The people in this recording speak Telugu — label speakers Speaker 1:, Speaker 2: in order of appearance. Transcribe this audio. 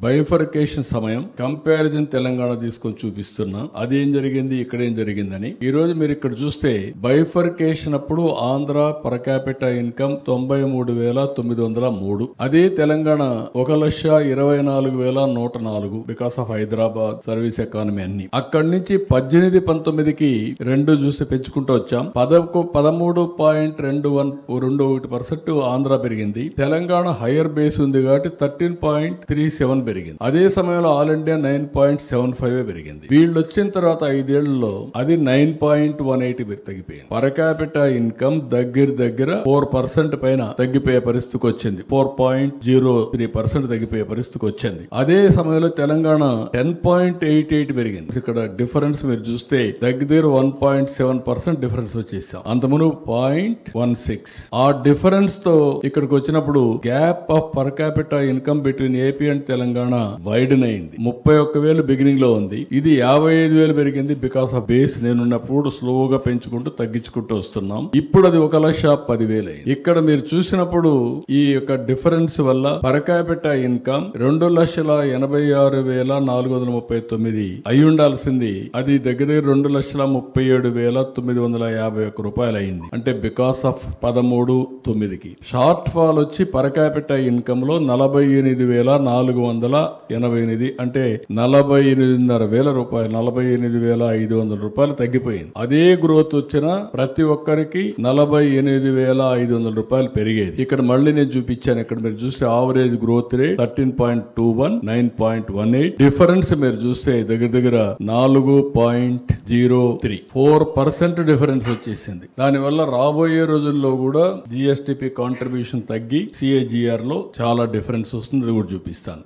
Speaker 1: బైఫర్కేషన్ సమయం కంపారిజన్ తెలంగాణ తీసుకొని చూపిస్తున్నా. అదేం జరిగింది, ఇక్కడేం జరిగిందని. ఈ రోజు మీరు ఇక్కడ చూస్తే బైఫర్కేషన్ అప్పుడు ఆంధ్ర పర్ క్యాపిటల్ ఇన్కమ్ 93,903. అదే Telangana 1,24,104 because of Hyderabad service economy అన్ని. అక్కడి నుంచి 18-19కి రెండు చూస్తే పెంచుకుంటూ వచ్చాం. 13.21% ఆంధ్ర పెరిగింది. తెలంగాణ హైయర్ బేస్ ఉంది కాబట్టి 13.37 పెరిగింది. అదే సమయంలో ఆల్ ఇండియా 9.75 పెరిగింది. వీళ్ళు వచ్చిన తర్వాత 5 ఏళ్లలో అది 9.18 తగ్గిపోయింది. పర్ క్యాపిటల్ ఇన్కమ్ దగ్గర 4% పైన తగ్గిపోయే పరిస్థితికి వచ్చింది. 4.03% తగ్గిపోయే పరిస్థితికి వచ్చింది. అదే సమయంలో తెలంగాణ 10.88 పెరిగింది. ఇక్కడ డిఫరెన్స్ మీరు చూస్తే దగ్గర 1.7% డిఫరెన్స్ వచ్చేసాం. అంతమును 0.16. ఆ డిఫరెన్స్ తో ఇక్కడికి వచ్చినప్పుడు gap of per capital income between AP and Telangana widen అయింది. 31,000 బిగినింగ్ లో ఉంది. ఇది 55,000 పెరిగింది. బికాస్ ఆఫ్ బేస్ నేనున్నప్పుడు స్లోగా పెంచుకుంటూ తగ్గించుకుంటూ వస్తున్నాం. ఇప్పుడు అది 1,10,000 అయింది. ఇక్కడ మీరు చూసినప్పుడు ఈ యొక్క డిఫరెన్స్ వల్ల పర్ క్యాపిటల్ ఇన్కమ్ 2,86,439 అయి ఉండాల్సింది. అది దగ్గర 2,37,951 రూపాయలు అయింది. అంటే బికాస్ ఆఫ్ 13.9కి షార్ట్ ఫాల్ వచ్చి పర్ క్యాపిటల్ ఇన్కమ్ లో 48,488 అంటే 48,500 రూపాయలు 48,500 రూపాయలు తగ్గిపోయింది. అదే గ్రోత్ వచ్చిన ప్రతి ఒక్కరికి 48,500 రూపాయలు పెరిగేది. ఇక్కడ మళ్ళీ నేను చూపించాను. ఇక్కడ మీరు చూస్తే ఆవరేజ్ గ్రోత్ రేట్ 13.21, 9.18. డిఫరెన్స్ మీరు చూస్తే దగ్గర 4.03, 4% డిఫరెన్స్ వచ్చేసింది. దానివల్ల రాబోయే రోజుల్లో కూడా జిఎస్టిపి కాంట్రిబ్యూషన్ తగ్గి సిఏజిఆర్ లో చాలా డిఫరెన్స్ వస్తుంది. అది కూడా చూపిస్తాను.